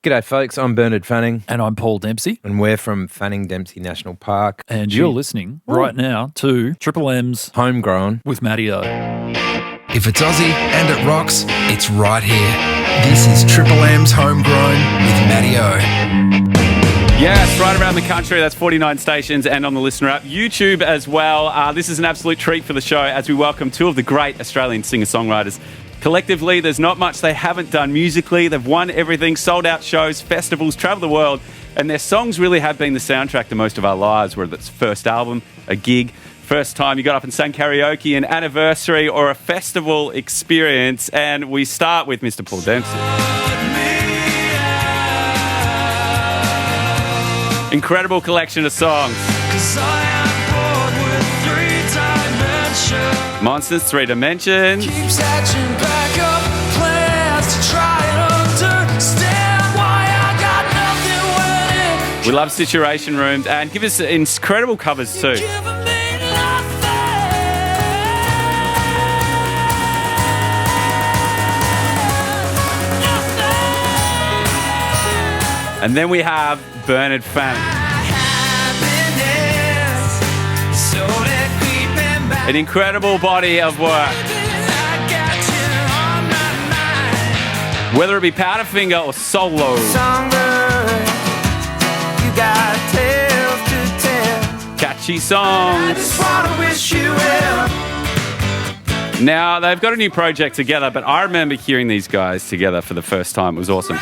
G'day, folks. I'm Bernard Fanning. And I'm Paul Dempsey. And we're from Fanning Dempsey National Park. And you're listening right now to Triple M's Homegrown with Matty O. If it's Aussie and it rocks, it's right here. This is Triple M's Homegrown with Matty O. Yes, right around the country. That's 49 stations and on the Listener app. YouTube as well. This is an absolute treat for the show as we welcome two of the great Australian singer-songwriters. Collectively, there's not much they haven't done musically. They've won everything, sold out shows, festivals, travelled the world, and their songs really have been the soundtrack to most of our lives, whether it's first album, a gig, first time you got up and sang karaoke, an anniversary, or a festival experience. And we start with Mr. Paul Dempsey. Incredible collection of songs. Monsters, 3 Dimensions. We love Situation Rooms, and give us incredible covers too. And then we have Bernard Fanning. An incredible body of work. Whether it be Powderfinger or solo. Catchy songs. Now, they've got a new project together, but I remember hearing these guys together for the first time. It was awesome.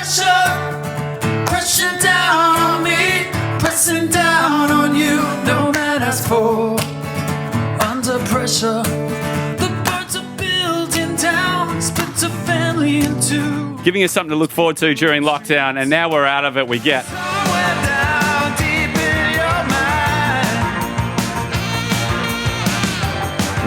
Pressing down on me, pressing down on you. No man has for under pressure. The birds are building down, split a family in two. Giving us something to look forward to during lockdown, and now we're out of it, we get.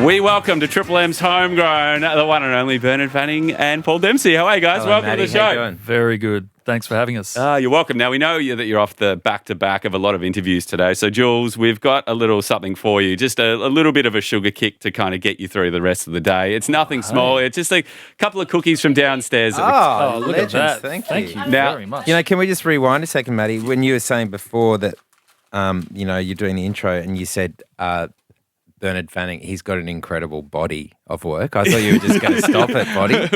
We welcome to Triple M's Homegrown, the one and only Bernard Fanning and Paul Dempsey. How are you guys? Hello, welcome Matty. to the show. How you doing? Very good. Thanks for having us. You're welcome. Now, we know that you're off the back-to-back of a lot of interviews today. So, Jules, we've got a little something for you, just a little bit of a sugar kick to kind of get you through the rest of the day. It's nothing small. It's just a couple of cookies from downstairs. Oh, look legends. at that. Thank you. Now, very much. You know, can we just rewind a second, Matty? When you were saying before that, you're doing the intro and you said Bernard Fanning, he's got an incredible body of work. I thought you were just going to stop at body.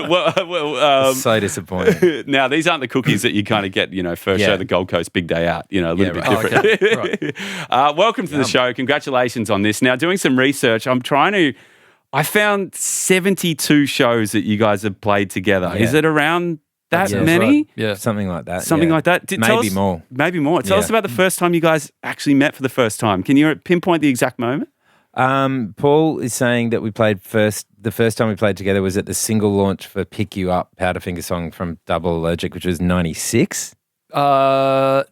So disappointing. Now, these aren't the cookies that you kind of get, first show the Gold Coast, big day out, a little bit different. Okay. Right. Welcome to the show. Congratulations on this. Now, doing some research, I found 72 shows that you guys have played together. Yeah. Is it around that Yeah, many? Right. Yeah. Something like that. Something yeah. like that. Maybe more. Maybe more. Tell us about the first time you guys actually met for the first time. Can you pinpoint the exact moment? Paul is saying that the first time we played together was at the single launch for Pick You Up, Powderfinger song from Double Allergic, which was 96. Yeah,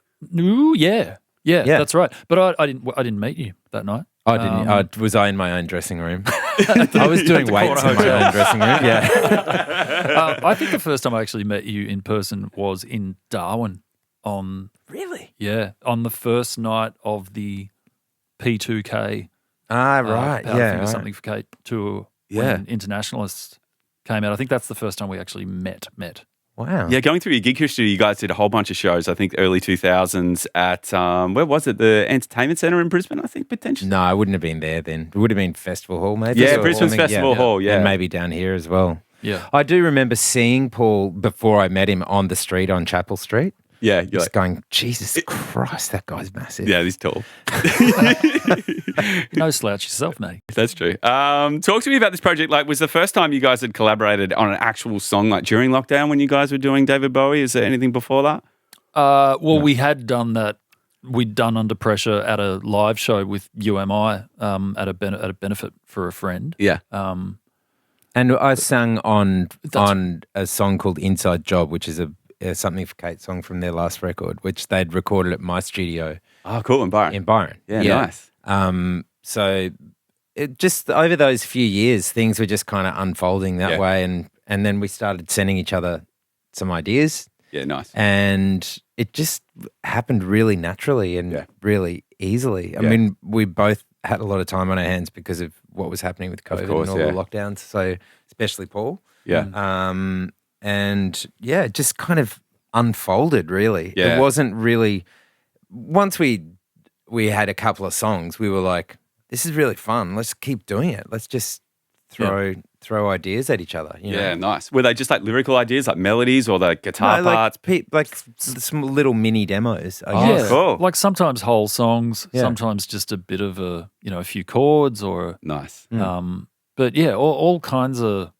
that's right. But I didn't meet you that night. I didn't. Was I in my own dressing room? I was doing weights in my own dressing room. Yeah. I think the first time I actually met you in person was in Darwin on the first night of the P2K. Right. Powderfinger Right. Something for Kate tour when Internationalist came out. I think that's the first time we actually met. Wow. Yeah, going through your gig history, you guys did a whole bunch of shows, I think early 2000s at, where was it? The Entertainment Centre in Brisbane, I think, potentially? No, I wouldn't have been there then. It would have been Festival Hall, maybe. Yeah, or Brisbane's something. Festival Hall, yeah. And maybe down here as well. Yeah. I do remember seeing Paul before I met him on the street on Chapel Street. Yeah. Just going, Jesus Christ, that guy's massive. Yeah, he's tall. No slouch yourself, mate. That's true. Talk to me about this project. Like, was the first time you guys had collaborated on an actual song, like during lockdown when you guys were doing David Bowie? Is there anything before that? We had done that. We'd done Under Pressure at a live show with UMI at a benefit for a friend. Yeah. And I sang on a song called Inside Job, which is a Something for Kate song from their last record, which they'd recorded at my studio. Oh, cool. In Byron. Yeah, nice. So it just over those few years, things were just kind of unfolding that way. And then we started sending each other some ideas. Yeah, nice. And it just happened really naturally and really easily. I mean, we both had a lot of time on our hands because of what was happening with COVID and all the lockdowns. So especially Paul. Yeah. And yeah, it just kind of unfolded, really. Yeah. It wasn't really, once we had a couple of songs, we were like, this is really fun. Let's keep doing it. Let's just throw ideas at each other. You Yeah, know? nice. Were they just like lyrical ideas, like melodies or the guitar No, parts? like some little mini demos. I Oh, guess. cool. Like sometimes whole songs, Yeah. sometimes just a bit of a few chords or Nice. but yeah, all kinds of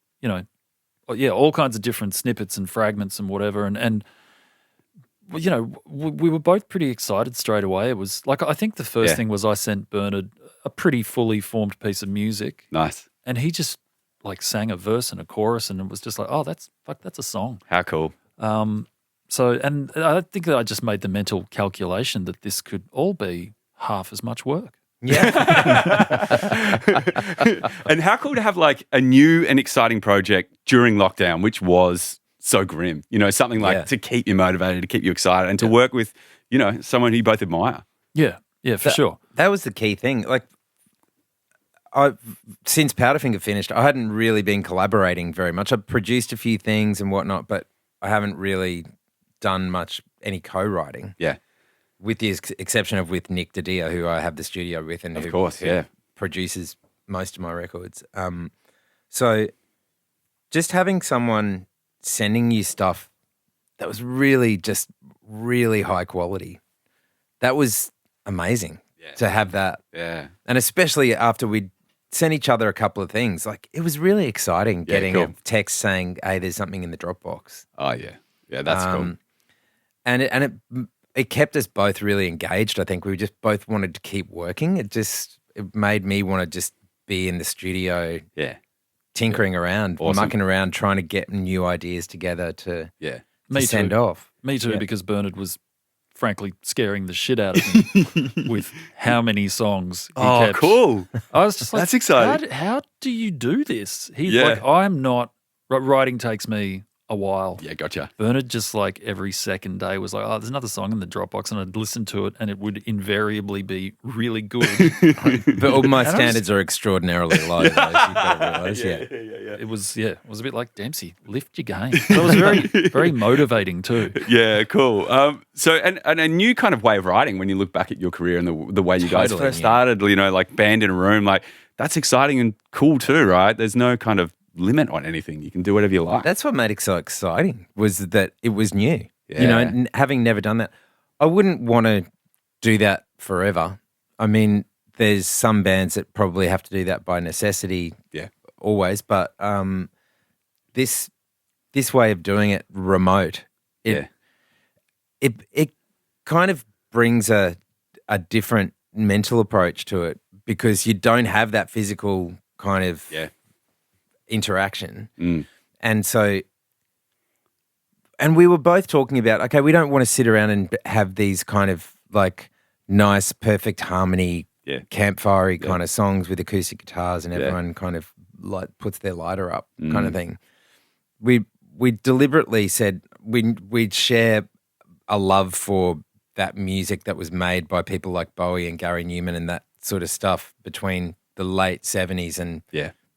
all kinds of different snippets and fragments and whatever and you know, we were both pretty excited straight away. It was like, I think the first thing was I sent Bernard a pretty fully formed piece of music Nice. and he just like sang a verse and a chorus and it was just like, oh, that's a song. How cool. So, and I think that I just made the mental calculation that this could all be half as much work. Yeah. And how cool to have like a new and exciting project during lockdown, which was so grim, you know, something like to keep you motivated, to keep you excited and to work with, you know, someone who you both admire. Yeah, for sure. That was the key thing. Like, since Powderfinger finished, I hadn't really been collaborating very much. I produced a few things and whatnot, but I haven't really done any co-writing. Yeah. With the exception of with Nick DiDio, who I have the studio with and who produces most of my records. So just having someone sending you stuff that was really high quality, that was amazing to have that. Yeah. And especially after we'd sent each other a couple of things, like it was really exciting getting a text saying, hey, there's something in the Dropbox. Oh, yeah. Yeah, that's cool. And it kept us both really engaged. I think we just both wanted to keep working. It made me want to just be in the studio, tinkering around, mucking around, trying to get new ideas together to send off. Me too, because Bernard was frankly scaring the shit out of me with how many songs he kept. Cool. I was just like, That's exciting. How do you do this? I'm not, writing takes me a while. Yeah, gotcha. Bernard just like every second day was like, oh, there's another song in the Dropbox, and I'd listen to it and it would invariably be really good. But all my standards are extraordinarily low. Though, you've got to realise, It was a bit like, Dempsey, lift your game. So it was very, very motivating too. Yeah, cool. So and a new kind of way of writing when you look back at your career and the way you guys first started, you know, like band in a room, like that's exciting and cool too, right? There's no kind of limit on anything. You can do whatever you like. That's what made it so exciting, was that it was new. Yeah. You know, having never done that, I wouldn't want to do that forever. I mean, there's some bands that probably have to do that by necessity, always. But this way of doing it remote, it kind of brings a different mental approach to it, because you don't have that physical kind of interaction. And so, and we were both talking about, okay, we don't want to sit around and have these kind of like nice, perfect harmony, campfire-y kind of songs with acoustic guitars and everyone kind of like puts their lighter up kind of thing. We deliberately said we'd share a love for that music that was made by people like Bowie and Gary Newman and that sort of stuff between the late 70s and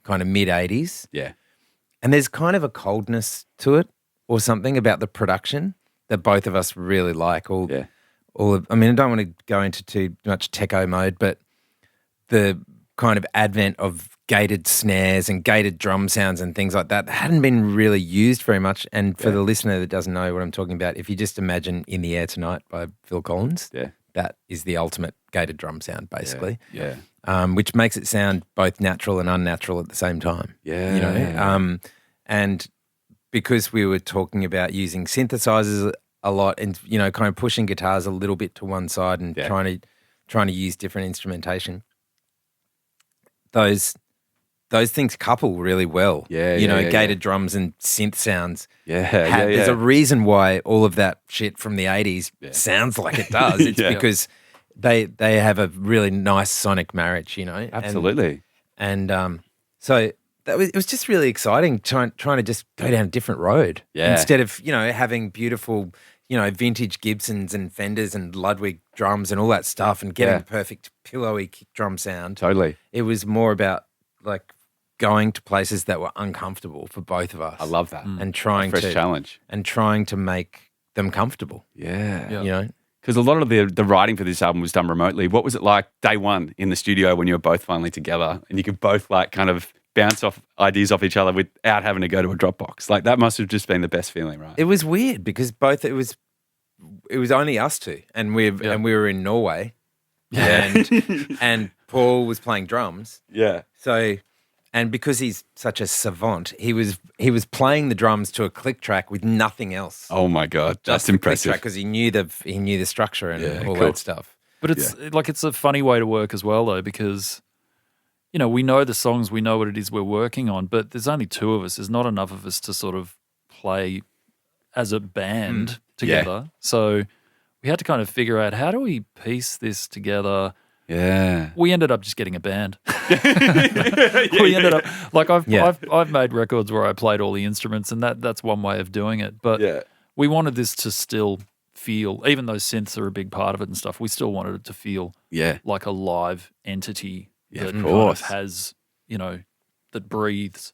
kind of mid-80s. Yeah. And there's kind of a coldness to it or something about the production that both of us really like. I mean, I don't want to go into too much techo mode, but the kind of advent of gated snares and gated drum sounds and things like that hadn't been really used very much. And for the listener that doesn't know what I'm talking about, if you just imagine In the Air Tonight by Phil Collins, that is the ultimate gated drum sound, basically. Yeah. Which makes it sound both natural and unnatural at the same time. Yeah. You know? And because we were talking about using synthesizers a lot and, you know, kind of pushing guitars a little bit to one side and trying to use different instrumentation, those things couple really well. Gated drums and synth sounds. There's a reason why all of that shit from the 80s sounds like it does. It's because they have a really nice sonic marriage, you know. Absolutely. And so it was just really exciting trying to just go down a different road. Yeah. Instead of, you know, having beautiful, you know, vintage Gibsons and Fenders and Ludwig drums and all that stuff and getting the perfect pillowy kick drum sound. Totally. It was more about like going to places that were uncomfortable for both of us. I love that. And trying challenge. And trying to make them comfortable. Yeah. You know, Because a lot of the writing for this album was done remotely. What was it like day one in the studio when you were both finally together and you could both like kind of bounce off ideas off each other without having to go to a Dropbox? Like that must have just been the best feeling, right? it was weird because it was only us two, and we were in Norway, and Paul was playing drums. Yeah. So, and because he's such a savant, he was playing the drums to a click track with nothing else. Oh my God, that's impressive. Because he knew the structure and all cool. that stuff. But it's a funny way to work as well, though, because you know we know the songs, we know what it is we're working on, but there's only two of us. There's not enough of us to sort of play as a band together. So we had to kind of figure out how do we piece this together. Yeah. We ended up just getting a band. We ended up like I've made records where I played all the instruments, and that's one way of doing it. But we wanted this to still feel, even though synths are a big part of it and stuff, we still wanted it to feel like a live entity that of kind course. of has, you know, that breathes.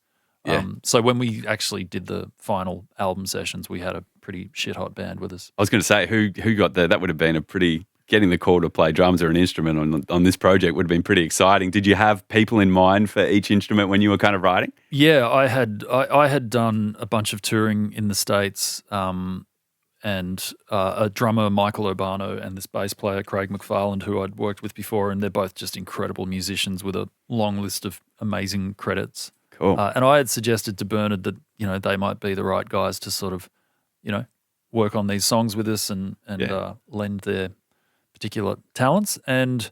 So when we actually did the final album sessions, we had a pretty shit hot band with us. I was going to say, who got there? That would have been a pretty, getting the call to play drums or an instrument on this project would have been pretty exciting. Did you have people in mind for each instrument when you were kind of writing? Yeah, I had done a bunch of touring in the States, and a drummer, Michael Urbano, and this bass player, Craig McFarland, who I'd worked with before, and they're both just incredible musicians with a long list of amazing credits. Cool. And I had suggested to Bernard that, you know, they might be the right guys to sort of, you know, work on these songs with us and lend their particular talents. And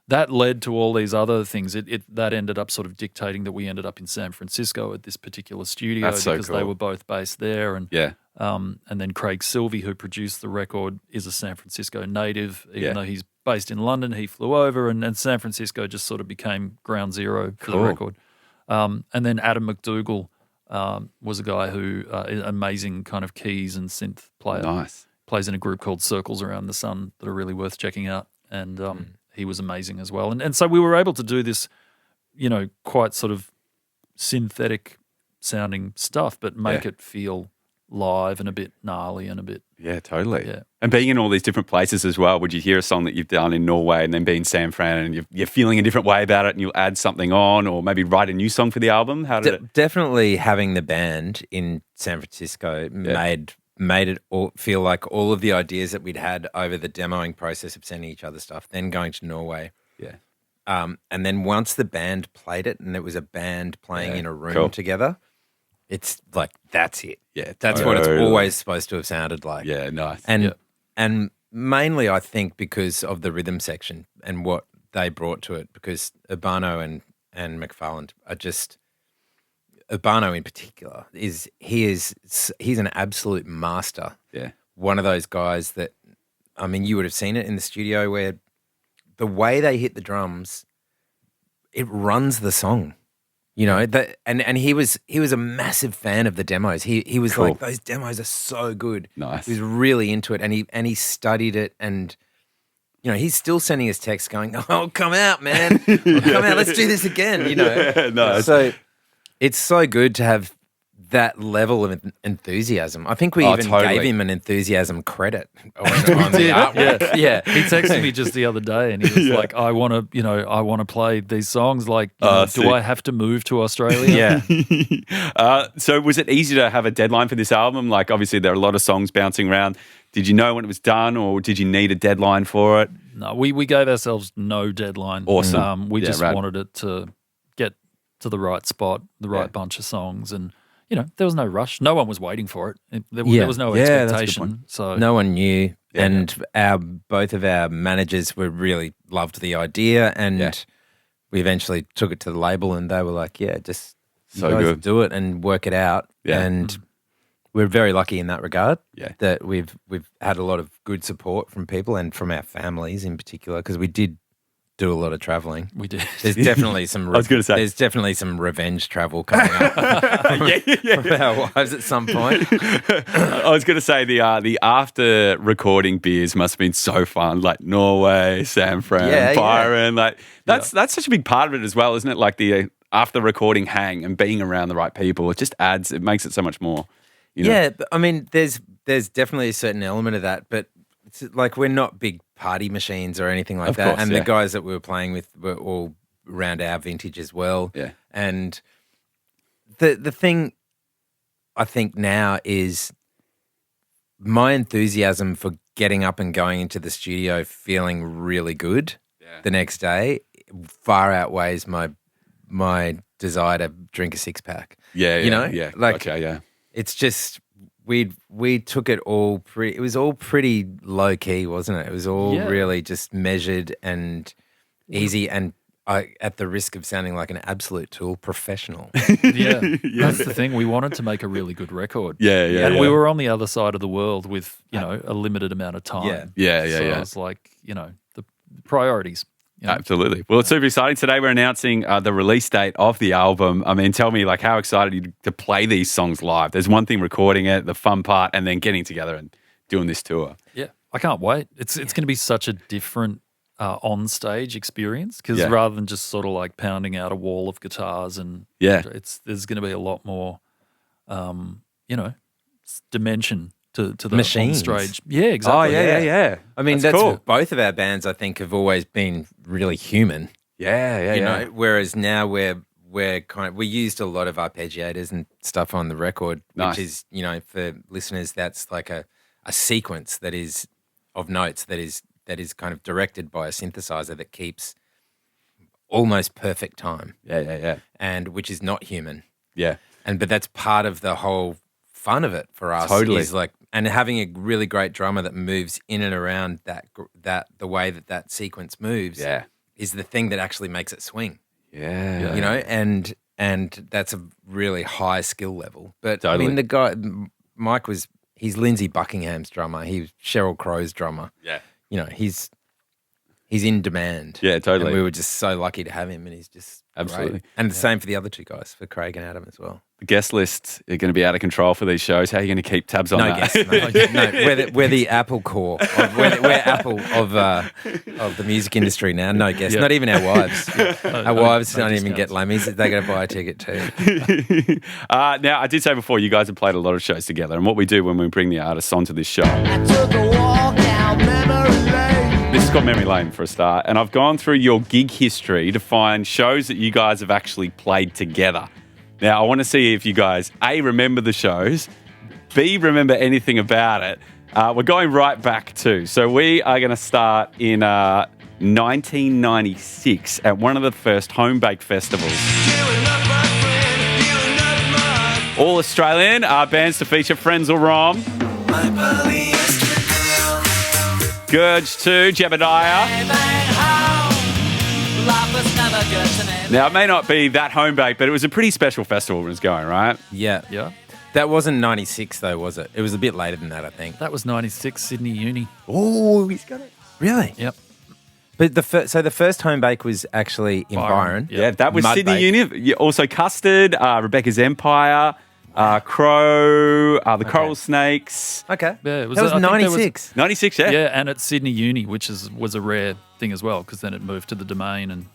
that led to all these other things. That ended up sort of dictating that we ended up in San Francisco at this particular studio because they were both based there. And and then Craig Sylvie, who produced the record, is a San Francisco native. Even though he's based in London, he flew over, and San Francisco just sort of became ground zero for the record. And then Adam McDougall was a guy who is an amazing kind of keys and synth player. Nice. Plays in a group called Circles Around the Sun that are really worth checking out. And he was amazing as well. And so we were able to do this, you know, quite sort of synthetic sounding stuff, but make it feel live and a bit gnarly and a bit... Yeah, totally. Yeah. And being in all these different places as well, would you hear a song that you've done in Norway and then be in San Fran and you're feeling a different way about it and you'll add something on or maybe write a new song for the album? How did it... Definitely having the band in San Francisco made it all feel like all of the ideas that we'd had over the demoing process of sending each other stuff, then going to Norway. Yeah. And then once the band played it and it was a band playing in a room together, it's like, that's it. Yeah, that's what it's always supposed to have sounded like. Yeah, nice. And mainly I think because of the rhythm section and what they brought to it, because Urbano and McFarland are just... Urbano in particular he's an absolute master. Yeah. One of those guys that, I mean, you would have seen it in the studio where the way they hit the drums, it runs the song. You know, and he was a massive fan of the demos. He was like, those demos are so good. Nice. He was really into it and he studied it, and you know, he's still sending us texts going, "Oh, come out, man. Come out, let's do this again," you know. Nice. So it's so good to have that level of enthusiasm. I think we even gave him an enthusiasm credit on the artwork. Yeah. He texted me just the other day and he was like, I want to play these songs. Like, do I have to move to Australia? Yeah. So was it easy to have a deadline for this album? Like, obviously there are a lot of songs bouncing around. Did you know when it was done or did you need a deadline for it? No, we gave ourselves no deadline. Awesome. We just wanted it to get to the right spot, the right bunch of songs, and you know, there was no rush. No one was waiting for it. There was no expectation. So no one knew. And both of our managers really loved the idea, and we eventually took it to the label, and they were like, "Yeah, just so you guys good. do it and work it out." Yeah. And we're very lucky in that regard. Yeah. That we've had a lot of good support from people and from our families in particular, because we did do a lot of traveling. We did. There's definitely some. I was going to say, there's definitely some revenge travel coming up from our wives at some point. I was going to say the after recording beers must have been so fun. Like Norway, San Fran, Byron. Like that's such a big part of it as well, isn't it? Like the after recording hang and being around the right people. It just adds. It makes it so much more. You know? Yeah, but, I mean, there's definitely a certain element of that, but it's like we're not big party machines or anything like Of that. course, And yeah. the guys that we were playing with were all around our vintage as well. Yeah. And the thing I think now is my enthusiasm for getting up and going into the studio feeling really good the next day far outweighs my desire to drink a six-pack. Yeah, You know? yeah. Like, okay, yeah. It's just we took it all pretty. It was all pretty low key, wasn't it? It was all really just measured and easy. And at the risk of sounding like an absolute tool, professional. Yeah, that's the thing. We wanted to make a really good record. Yeah, yeah. And yeah. we were on the other side of the world with a limited amount of time. Yeah. So yeah. it was like the priorities. You know? Absolutely. Well, it's super exciting. Today we're announcing the release date of the album. I mean, tell me, like, how excited are you to play these songs live? There's one thing recording it, the fun part, and then getting together and doing this tour. Yeah, I can't wait. It's going to be such a different on-stage experience because Yeah. rather than just sort of like pounding out a wall of guitars and there's going to be a lot more, dimension to the Machines. on-stage. Yeah, exactly. Oh, yeah. I mean, That's that's cool. both of our bands. I think have always been really human. Yeah, You know, whereas now we used a lot of arpeggiators and stuff on the record, Nice. which is, for listeners, that's like a sequence that is of notes that is kind of directed by a synthesizer that keeps almost perfect time, Yeah. and which is not human. Yeah. But that's part of the whole fun of it for us. Totally. Is like, and having a really great drummer that moves in and around that the way that sequence moves. Yeah. Is the thing that actually makes it swing. Yeah. You know, and that's a really high skill level. But Totally. I mean, the guy Mike he's Lindsey Buckingham's drummer. He's Sheryl Crow's drummer. Yeah. You know, he's in demand. Yeah, totally. And we were just so lucky to have him, and he's just Absolutely. great. And the same for the other two guys, for Craig and Adam as well. The guest lists are going to be out of control for these shows. How are you going to keep tabs on No that? guess, no. We're the Apple core. We're Apple of the music industry now. No guess. Yeah. Not even our wives. Our wives no don't even get discounts. lammies. They're going to buy a ticket too. Now, I did say before, you guys have played a lot of shows together, and what we do when we bring the artists onto this show. Took a walk down memory lane. This is called Memory Lane for a start, and I've gone through your gig history to find shows that you guys have actually played together. Now, I want to see if you guys, A, remember the shows, B, remember anything about it. We're going right back too. So we are going to start in 1996 at one of the first Homebake festivals. All Australian bands to feature Frenzal Rom, Gurge 2, Jebediah. Now, it may not be that Homebake, but it was a pretty special festival when it was going, right? Yeah. Yeah. That wasn't 96 though, was it? It was a bit later than that, I think. That was 96 Sydney Uni. Oh, he's got it. Really? Yep. But the first home bake was actually in Byron. Yep. Yeah, that was Mud Sydney Bake. Uni. Yeah, also Custard, Rebecca's Empire, Crow, the Coral Snakes. Okay. Yeah, it was that was I think there 96. 96, yeah. Yeah, and at Sydney Uni, which was a rare thing as well, because then it moved to the Domain and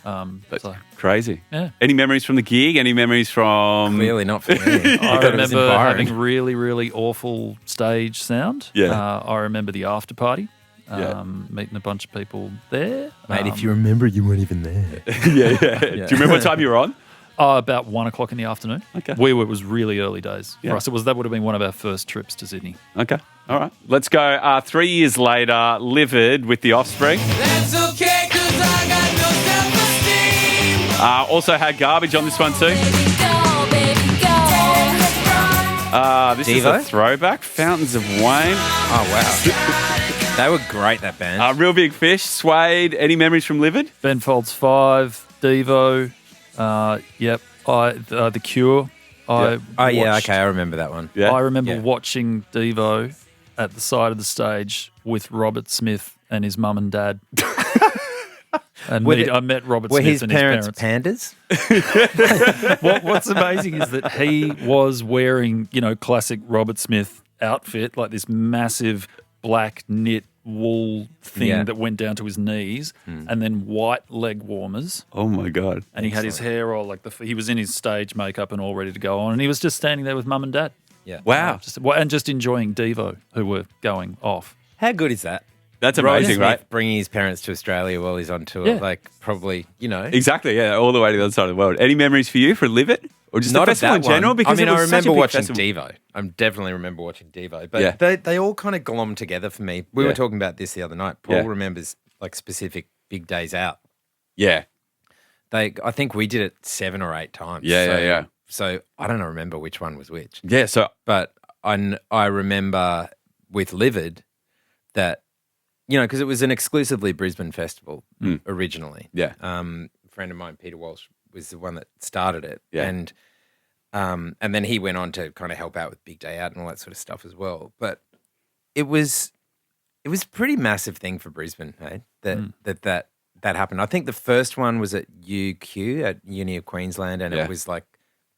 so Crazy. Yeah. Any memories from the gig? Any memories from... Clearly not for me. I thought it was in remember Byron. having really, really awful stage sound. Yeah. I remember the after party, Yeah. meeting a bunch of people there. Mate, if you remember, you weren't even there. yeah. Do you remember what time you were on? About 1 o'clock in the afternoon. Okay. It was really early days Yeah. for us. That would have been one of our first trips to Sydney. Okay. All right. Let's go 3 years later, Livid with The Offspring. That's okay, 'cause I got no self-esteem. Also had Garbage on this one too. Baby, go, baby, go. This is Devo? a throwback. Fountains of Wayne. Oh, wow. They were great, that band. Real Big Fish. Suede. Any memories from Livid? Ben Folds 5, Devo, The Cure. oh, yeah, watched- okay. I remember that one. Yeah. I remember Yeah. watching Devo at the side of the stage with Robert Smith and his mum and dad. And I met Robert Were Smith his and parents his parents. pandas? What's amazing is that he was wearing, classic Robert Smith outfit, like this massive black knit wool thing Yeah. that went down to his knees, and then white leg warmers. Oh, my God. And he had his hair all he was in his stage makeup and all ready to go on. And he was just standing there with mum and dad. Yeah. Wow. Just enjoying Devo, who were going off. How good is that? That's Rod amazing, Smith right? bringing his parents to Australia while he's on tour, Yeah. like probably, Exactly, yeah, all the way to the other side of the world. Any memories for you for Livid? Or just not the at festival that in general? one. Because I mean, it I was such a remember big watching festival. Devo. I definitely remember watching Devo, but Yeah. they all kind of glom together for me. We Yeah. were talking about this the other night. Paul Yeah. remembers like specific big days out. Yeah, I think we did it 7 or 8 times. Yeah. So I don't remember which one was which. Yeah, so But I remember with Livid that, because it was an exclusively Brisbane festival originally. Yeah. A friend of mine, Peter Walsh, was the one that started it. Yeah. And then he went on to kind of help out with Big Day Out and all that sort of stuff as well. But it was a pretty massive thing for Brisbane, hey? That happened. I think the first one was at UQ at Uni of Queensland, and it was like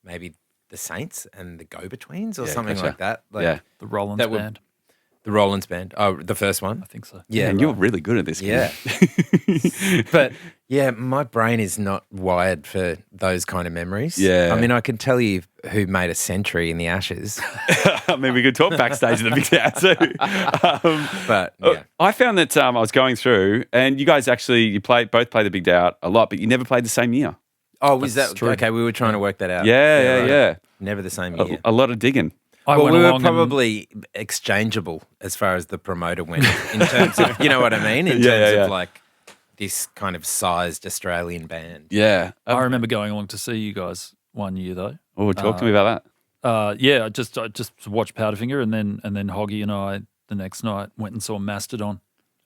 maybe the Saints and the Go-Betweens or something gotcha. like that. Like, yeah. The Rollins That were- band. The Rollins band. Oh, the first one. I think so. Yeah, and you're really good at this. yeah. But yeah, my brain is not wired for those kind of memories. Yeah. I mean, I can tell you who made a century in the Ashes, I mean, we could talk backstage at the Big Day too. but yeah. I found that I was going through, and you guys actually both played the Big Day Out a lot, but you never played the same year. Oh, was That's that true. okay? We were trying to work that out. Yeah. right. Never the same year. A lot of digging. I Well, went we were along and- probably exchangeable as far as the promoter went in terms of, you know what I mean? In Yeah, terms yeah. of like this kind of sized Australian band. Yeah. I remember going along to see you guys one year though. Oh, talk to me about that. Yeah, I just watched Powderfinger, and then Hoggy and I the next night went and saw Mastodon,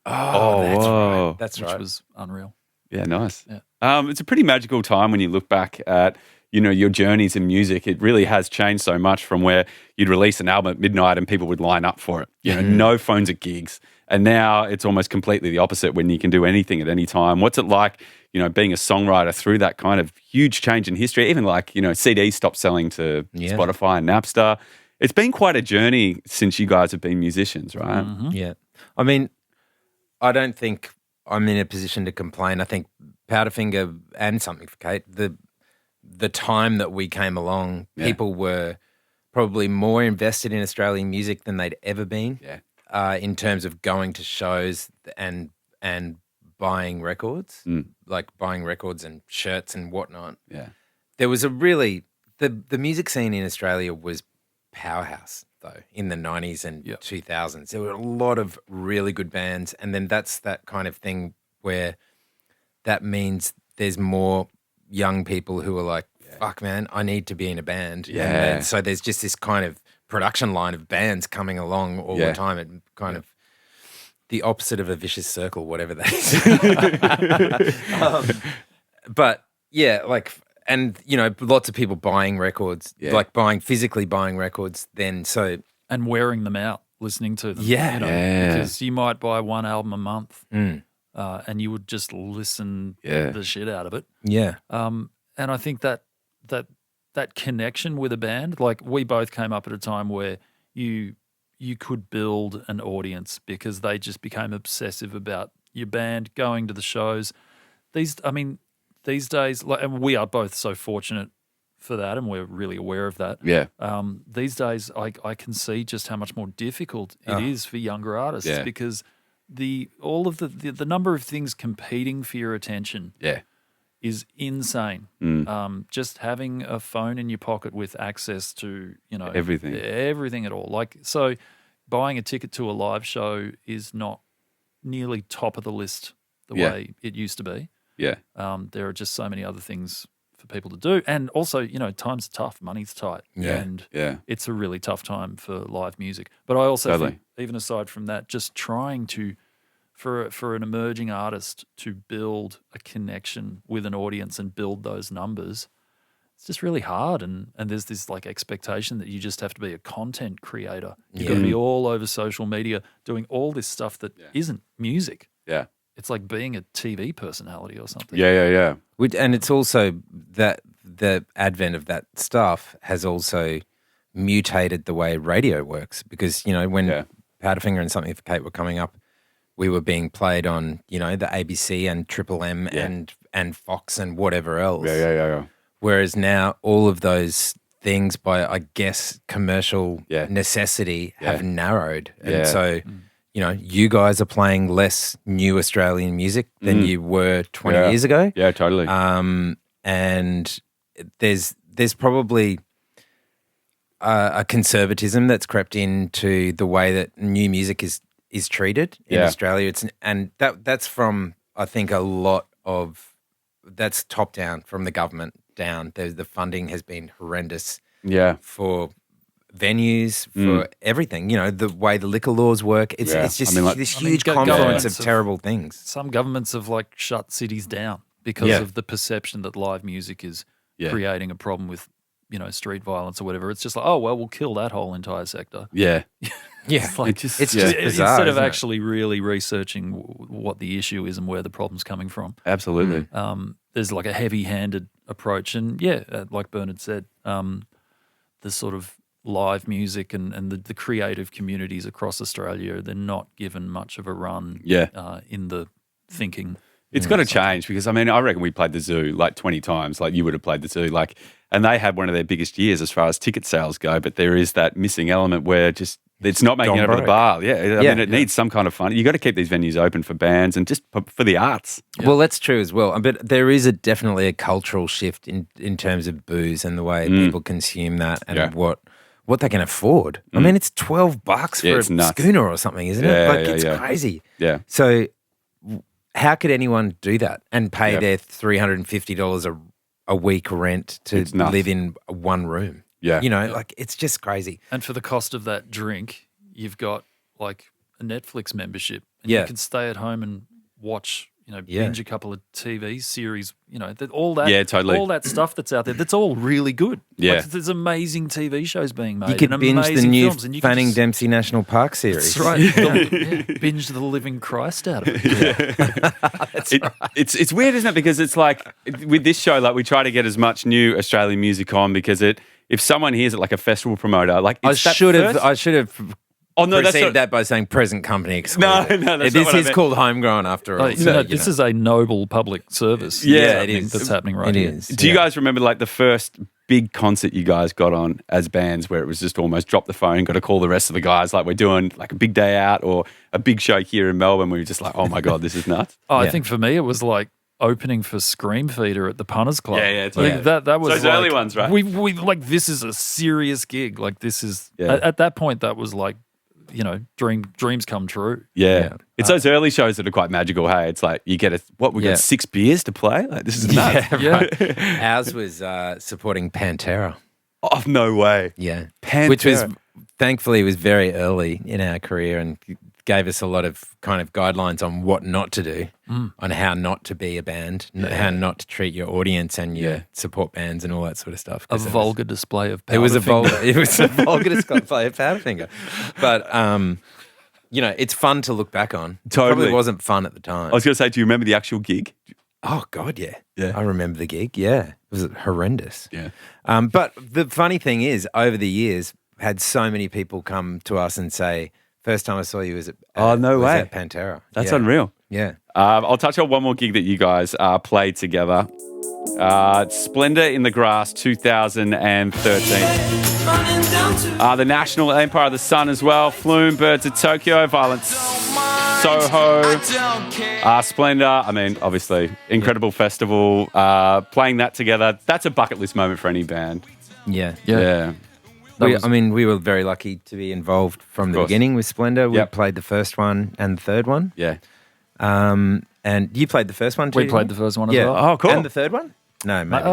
Oh, that's whoa. right. That's which right. was unreal. Yeah, nice. Yeah. It's a pretty magical time when you look back at, your journeys in music. It really has changed so much from where you'd release an album at midnight and people would line up for it. No phones at gigs. And now it's almost completely the opposite when you can do anything at any time. What's it like, being a songwriter through that kind of huge change in history? Even like, CDs stopped selling to Yeah. Spotify and Napster. It's been quite a journey since you guys have been musicians, right? Yeah. I mean, I don't think I'm in a position to complain. I think Powderfinger and Something for Kate, the time that we came along, people were probably more invested in Australian music than they'd ever been. Yeah. In terms of going to shows and buying records, like buying records and shirts and whatnot. Yeah. There was a really the music scene in Australia was powerhouse though in the 90s and 2000s. There were a lot of really good bands, and then that's that kind of thing where that means there's more young people who are like, fuck man, I need to be in a band. Yeah. And then, so there's just this kind of production line of bands coming along all the time. It kind of the opposite of a vicious circle, whatever that is. But yeah, like, and lots of people buying records, like physically buying records then. So, And wearing them out, listening to them. Yeah. Because you might buy one album a month, and you would just listen the shit out of it. yeah. And I think that connection with a band, like we both came up at a time where you could build an audience because they just became obsessive about your band, going to the shows. These days, and we are both so fortunate for that, and we're really aware of that. Yeah. These days, I can see just how much more difficult it is for younger artists because all of the number of things competing for your attention is insane. Just having a phone in your pocket with access to everything at all. Like, so buying a ticket to a live show is not nearly top of the list the way it used to be. Yeah. There are just so many other things for people to do, and also times are tough, money's tight, and it's a really tough time for live music. But I also think, even aside from that, just trying to for an emerging artist to build a connection with an audience and build those numbers, it's just really hard. And there's this like expectation that you just have to be a content creator. You've got to be all over social media doing all this stuff that isn't music. Yeah. It's like being a TV personality or something. Yeah. And it's also that the advent of that stuff has also mutated the way radio works because, when Powderfinger and Something for Kate were coming up, we were being played on, the ABC and Triple M and Fox and whatever else. Yeah. Whereas now all of those things by, I guess, commercial necessity have narrowed. And so, you guys are playing less new Australian music than you were 20 years ago. Yeah, totally. And there's probably a conservatism that's crept into the way that new music is treated in Australia. That's from, I think, a lot of that's top down from the government down. The funding has been horrendous. Yeah, for venues, for everything. The way the liquor laws work. It's just this huge confluence of terrible things. Some governments have shut cities down because of the perception that live music is creating a problem with street violence or whatever. It's just like, oh well, we'll kill that whole entire sector. Yeah. It's just bizarre, instead of isn't it? actually really researching what the issue is and where the problem's coming from. Absolutely. There's a heavy-handed approach, and like Bernard said, the sort of live music and the creative communities across Australia, they're not given much of a run in the thinking. It's got to change because, I reckon we played the Zoo 20 times, you would have played the Zoo, and they had one of their biggest years as far as ticket sales go, but there is that missing element where just it's not making it over the bar. It needs some kind of fun. You got to keep these venues open for bands and just for the arts. Yeah. Well, that's true as well. But there is definitely a cultural shift in terms of booze and the way people consume that and what they can afford. It's $12 for a schooner or something, isn't it? It's crazy. Yeah. So how could anyone do that and pay their $350 a week rent to live in one room? Yeah. It's just crazy. And for the cost of that drink, you've got a Netflix membership. And you can stay at home and watch, binge a couple of TV series, all that. Yeah, totally. All that stuff that's out there, that's all really good. Yeah. There's amazing TV shows being made. You could and binge the amazing new films, and you Fanning Dempsey National Park series. That's right. Binge the living Christ out of it. That's right. It's weird, isn't it? Because it's with this show, we try to get as much new Australian music on because if someone hears it like a festival promoter, I should have preceded that by saying present company exclusive. No, that's this not what I is meant. called Homegrown after all. This is a noble public service. Yeah, it is. That's happening right here. Is. Do you guys remember the first big concert you guys got on as bands where it was just almost drop the phone, got to call the rest of the guys we're doing a big day out or a big show here in Melbourne where you're just oh my God, this is nuts? I think for me it was opening for Scream Feeder at the Punters Club. It's that was those early ones, right? We this is a serious gig. This is at that point that was dreams come true. Yeah. It's those early shows that are quite magical. Hey, it's you get we got 6 beers to play. This is nuts. Right. Ours was supporting Pantera. Oh, no way. Yeah. Pantera. Which was thankfully was very early in our career and gave us a lot of kind of guidelines on what not to do, on how not to be a band, how not to treat your audience and your support bands and all that sort of stuff. A vulgar display of Powderfinger. It was a vulgar display of Powderfinger. But, it's fun to look back on. Totally. It probably wasn't fun at the time. I was going to say, do you remember the actual gig? Oh, God, yeah. Yeah. I remember the gig, yeah. It was horrendous. Yeah. But the funny thing is, over the years, had so many people come to us and say, first time I saw you was at Pantera. That's unreal. Yeah. I'll touch on one more gig that you guys played together. Splendour in the Grass 2013. The National Empire of the Sun as well. Flume, Birds of Tokyo, Violence, Soho, Splendour. Obviously, incredible festival. Playing that together, that's a bucket list moment for any band. Yeah. We we were very lucky to be involved from the beginning with Splendour. We played the first one and the third one. Yeah. And you played the first one too? We played the first one as well. Oh, cool. And the third one? No, maybe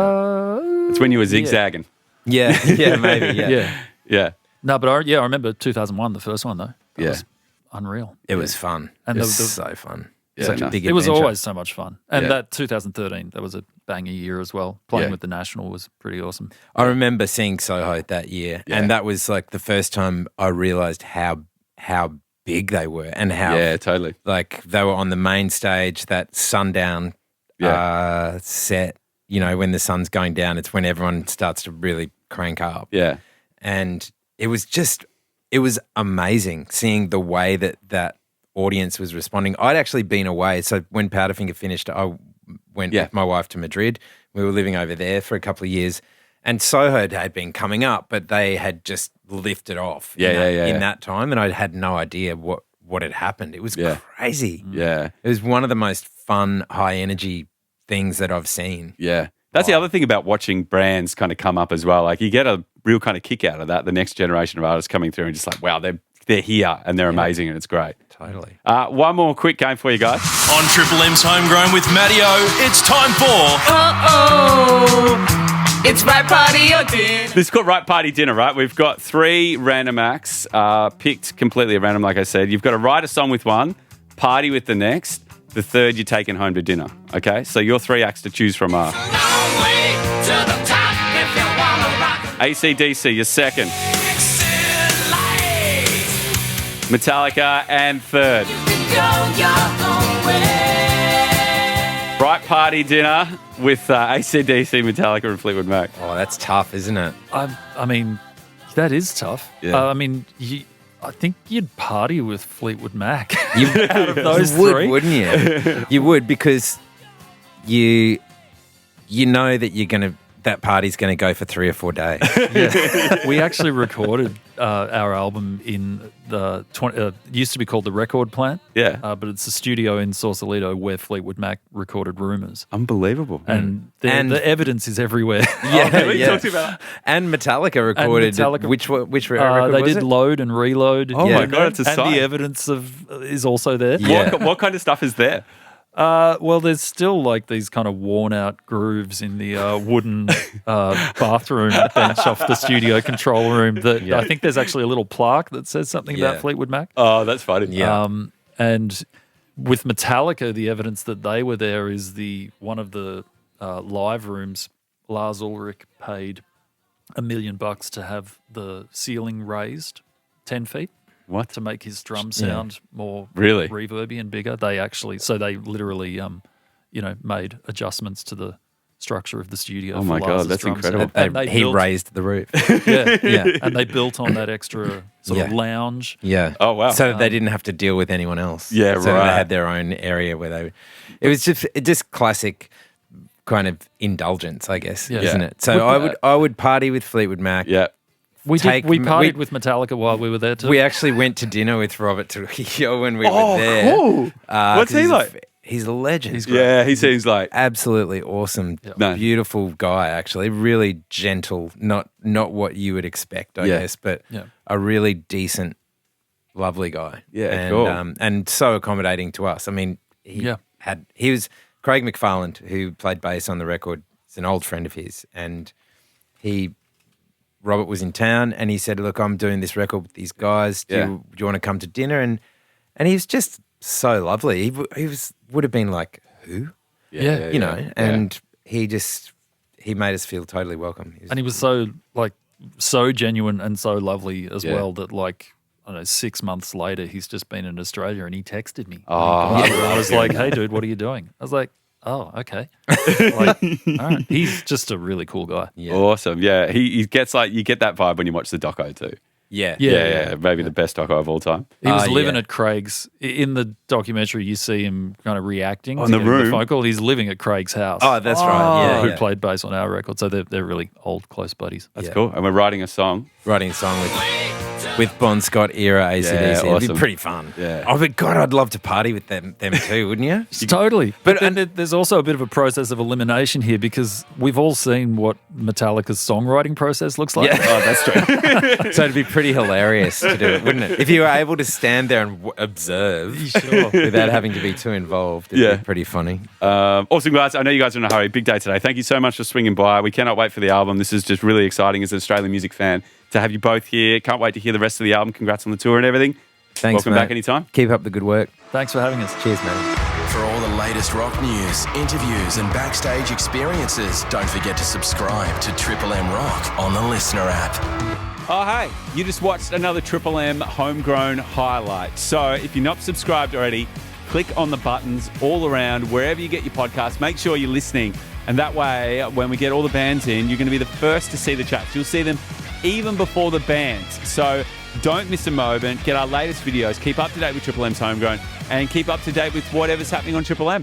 It's when you were zigzagging. Yeah, maybe, Yeah. No, but I remember 2001, the first one though. That was unreal. It was fun. And it was so fun. Yeah. Such a big It was adventure. always so much fun. And that 2013, that was a banger year as well. Playing with the National was pretty awesome. I remember seeing Soho that year, and that was the first time I realised how big they were and how totally they were on the main stage, that sundown set. When the sun's going down, it's when everyone starts to really crank up. Yeah. And it was amazing seeing the way that audience was responding. I'd actually been away. So when Powderfinger finished, I went with my wife to Madrid. We were living over there for a couple of years. And Soho had been coming up, but they had just lifted off in that time, and I had no idea what had happened. It was crazy. Yeah. It was one of the most fun, high-energy things that I've seen. Yeah. That's the other thing about watching brands kind of come up as well. Like you get a real kind of kick out of that, the next generation of artists coming through and just like, wow, they're here and they're amazing and it's great. Totally. One more quick game for you guys. On Triple M's Homegrown with Matty O, it's time for... It's right party or dinner. This is called Right Party Dinner, right? We've got 3 random acts picked completely at random, like I said. You've got to write a song with one, party with the next. The third you're taking home to dinner, okay? So your 3 acts to choose from are... AC/DC, your second. Metallica, and third. Right Party Dinner with AC/DC, Metallica, and Fleetwood Mac. Oh, that's tough, isn't it? I mean, that is tough. Yeah. I mean, I think you'd party with Fleetwood Mac. Out of those you would, 3. wouldn't you? You would, because you know that that party's going to go for 3 or 4 days. We actually recorded our album in the it used to be called the Record Plant. Yeah. But it's a studio in Sausalito where Fleetwood Mac recorded Rumours. Unbelievable. And the evidence is everywhere. Really? Talk to me about that. And Metallica recorded which record they was did it? Load and Reload. Oh my God, it's a and sight. the evidence is also there. Yeah. What kind of stuff is there? Well, there's still like these kind of worn out grooves in the wooden bathroom bench off the studio control room. I think there's actually a little plaque that says something about Fleetwood Mac. Oh, that's funny. Yeah. And with Metallica, the evidence that they were there is one of the live rooms. Lars Ulrich paid $1 million to have the ceiling raised 10 feet. What? To make his drum sound more Really? reverby and bigger. They literally, made adjustments to the structure of the studio. Oh for my God, Lars's that's drum incredible. sound. And He raised the roof. and they built on that extra sort of lounge. Yeah. Oh, wow. So that they didn't have to deal with anyone else. Yeah, so right. they had their own area where they... It was just classic kind of indulgence, I guess, isn't it? So I would party with Fleetwood Mac. Yeah. We partied with Metallica while we were there too. We actually went to dinner with Robert Trujillo when we were there. Cool. What's he like? He's a legend. He's Yeah, he seems like... absolutely awesome, beautiful guy. Actually, really gentle. Not what you would expect, I guess, but a really decent, lovely guy. Yeah, and, cool. And so accommodating to us. I mean, he was Craig McFarland, who played bass on the record. He's an old friend of his, and Robert was in town, and he said, "Look, I'm doing this record with these guys. Do you want to come to dinner?" And he was just so lovely. He would have been like, "Who?" You know. And he made us feel totally welcome. He was so genuine and so lovely as well that I don't know, 6 months later he's just been in Australia and he texted me. I was like, "Hey, dude, what are you doing?" I was like, "Oh, okay." All right. He's just a really cool guy. Yeah. Awesome. Yeah. He gets you get that vibe when you watch the doco too. Yeah. Maybe the best doco of all time. He was living at Craig's. In the documentary, you see him kind of reacting On to the getting room. phone call. He's living at Craig's house. Oh, that's right. Yeah, Who yeah. played bass on our record. So they're really old, close buddies. That's cool. And we're writing a song. Writing a song with Bon Scott era AC/DC. It'd awesome. be pretty fun. Yeah. Oh, but God, I'd love to party with them too, wouldn't you? Totally. But then there's also a bit of a process of elimination here because we've all seen what Metallica's songwriting process looks like. Yeah. Oh, that's true. So it'd be pretty hilarious to do it, wouldn't it? If you were able to stand there and observe without having to be too involved, it'd be pretty funny. Awesome, guys. I know you guys are in a hurry. Big day today. Thank you so much for swinging by. We cannot wait for the album. This is just really exciting as an Australian music fan to have you both here. Can't wait to hear the rest of the album. Congrats on the tour and everything. Thanks, Welcome mate. back anytime. Keep up the good work. Thanks for having us. Cheers, man. For all the latest rock news, interviews, and backstage experiences, don't forget to subscribe to Triple M Rock on the Listener app. Oh, hey, you just watched another Triple M Homegrown highlight. So if you're not subscribed already, click on the buttons all around wherever you get your podcast. Make sure you're listening. And that way, when we get all the bands in, you're going to be the first to see the chats. You'll see them even before the bands. So don't miss a moment. Get our latest videos. Keep up to date with Triple M's Homegrown and keep up to date with whatever's happening on Triple M.